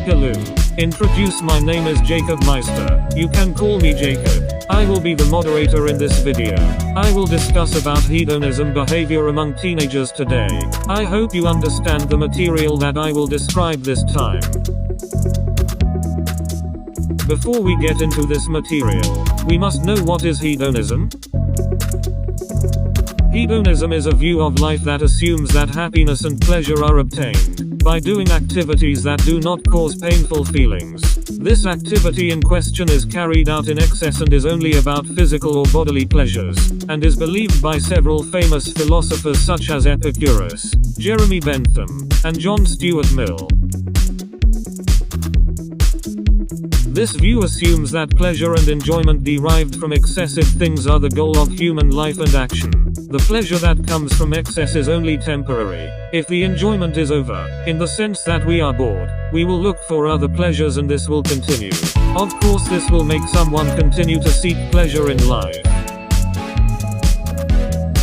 Hello. Introduce, my name is Jacob Meister. You can call me Jacob. I will be the moderator in this video. I will discuss about hedonism behavior among teenagers today. I hope you understand the material that I will describe this time. Before we get into this material, we must know what is hedonism. Hedonism is a view of life that assumes that happiness and pleasure are obtained by doing activities that do not cause painful feelings. This activity in question is carried out in excess and is only about physical or bodily pleasures, and is believed by several famous philosophers such as Epicurus, Jeremy Bentham, and John Stuart Mill. This view assumes that pleasure and enjoyment derived from excessive things are the goal of human life and action. The pleasure that comes from excess is only temporary. If the enjoyment is over, in the sense that we are bored, we will look for other pleasures and this will continue. Of course, this will make someone continue to seek pleasure in life.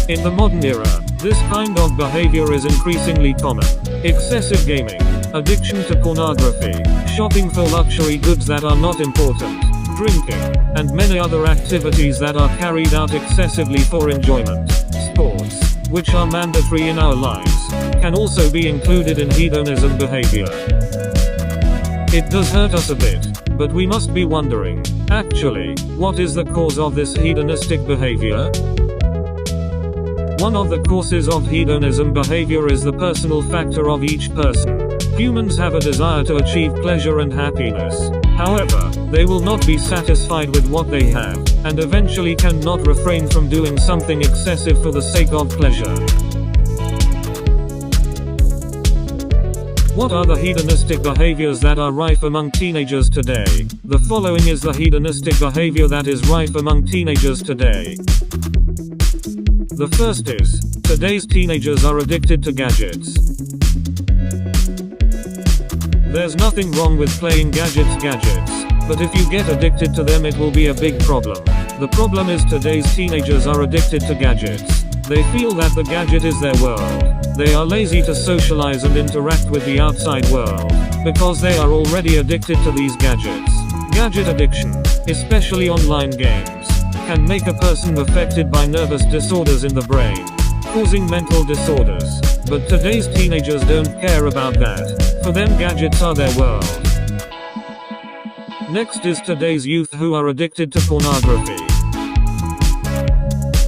In the modern era, this kind of behavior is increasingly common. Excessive gaming, addiction to pornography, shopping for luxury goods that are not important, drinking, and many other activities that are carried out excessively for enjoyment. Sports, which are mandatory in our lives, can also be included in hedonism behavior. It does hurt us a bit, but we must be wondering, actually, what is the cause of this hedonistic behavior? One of the causes of hedonism behavior is the personal factor of each person. Humans have a desire to achieve pleasure and happiness. However, they will not be satisfied with what they have, and eventually cannot refrain from doing something excessive for the sake of pleasure. What are the hedonistic behaviors that are rife among teenagers today? The following is the hedonistic behavior that is rife among teenagers today. The first is, today's teenagers are addicted to gadgets. There's nothing wrong with playing gadgets, but if you get addicted to them it will be a big problem. The problem is today's teenagers are addicted to gadgets. They feel that the gadget is their world. They are lazy to socialize and interact with the outside world, because they are already addicted to these gadgets. Gadget addiction, especially online games, can make a person affected by nervous disorders in the brain, causing mental disorders. But today's teenagers don't care about that. For them, gadgets are their world. Next is today's youth who are addicted to pornography.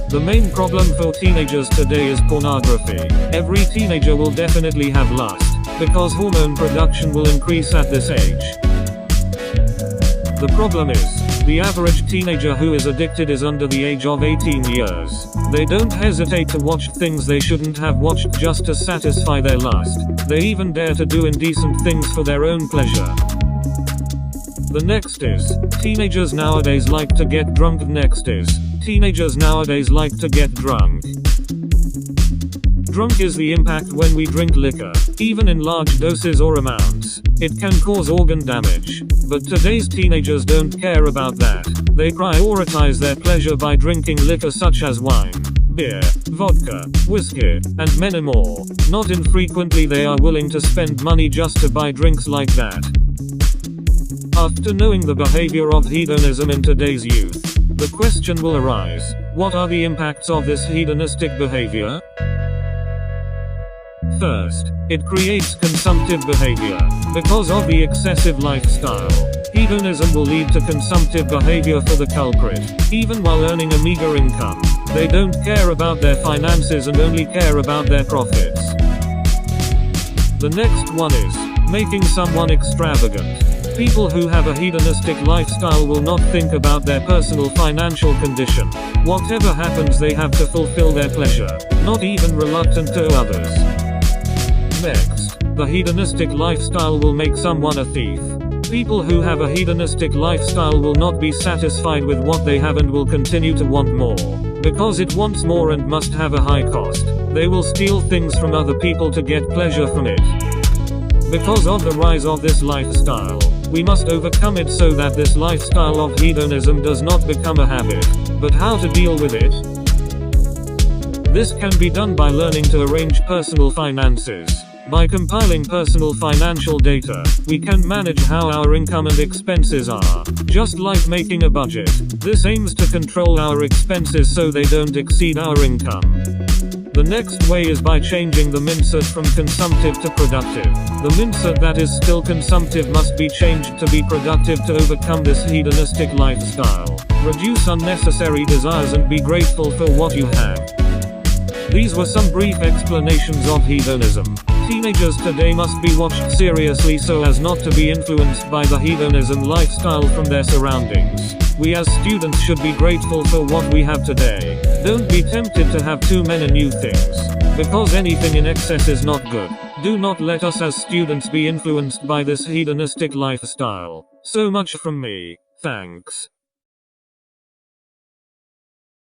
The main problem for teenagers today is pornography. Every teenager will definitely have lust, because hormone production will increase at this age. The problem is, the average teenager who is addicted is under the age of 18 years. They don't hesitate to watch things they shouldn't have watched just to satisfy their lust. They even dare to do indecent things for their own pleasure. The next is, teenagers nowadays like to get drunk. Next is, teenagers nowadays like to get drunk. Drunk is the impact when we drink liquor, even in large doses or amounts. It can cause organ damage. But today's teenagers don't care about that. They prioritize their pleasure by drinking liquor such as wine, beer, vodka, whiskey, and many more. Not infrequently they are willing to spend money just to buy drinks like that. After knowing the behavior of hedonism in today's youth, the question will arise, what are the impacts of this hedonistic behavior? First, it creates consumptive behavior. Because of the excessive lifestyle, hedonism will lead to consumptive behavior for the culprit. Even while earning a meager income, they don't care about their finances and only care about their profits. The next one is, making someone extravagant. People who have a hedonistic lifestyle will not think about their personal financial condition. Whatever happens, they have to fulfill their pleasure, not even reluctant to others. Next, the hedonistic lifestyle will make someone a thief. People who have a hedonistic lifestyle will not be satisfied with what they have and will continue to want more. Because it wants more and must have a high cost, they will steal things from other people to get pleasure from it. Because of the rise of this lifestyle, we must overcome it so that this lifestyle of hedonism does not become a habit. But how to deal with it? This can be done by learning to arrange personal finances. By compiling personal financial data, we can manage how our income and expenses are. Just like making a budget, this aims to control our expenses so they don't exceed our income. The next way is by changing the mindset from consumptive to productive. The mindset that is still consumptive must be changed to be productive to overcome this hedonistic lifestyle. Reduce unnecessary desires and be grateful for what you have. These were some brief explanations of hedonism. Teenagers today must be watched seriously so as not to be influenced by the hedonism lifestyle from their surroundings. We as students should be grateful for what we have today. Don't be tempted to have too many new things, because anything in excess is not good. Do not let us as students be influenced by this hedonistic lifestyle. So much from me. Thanks.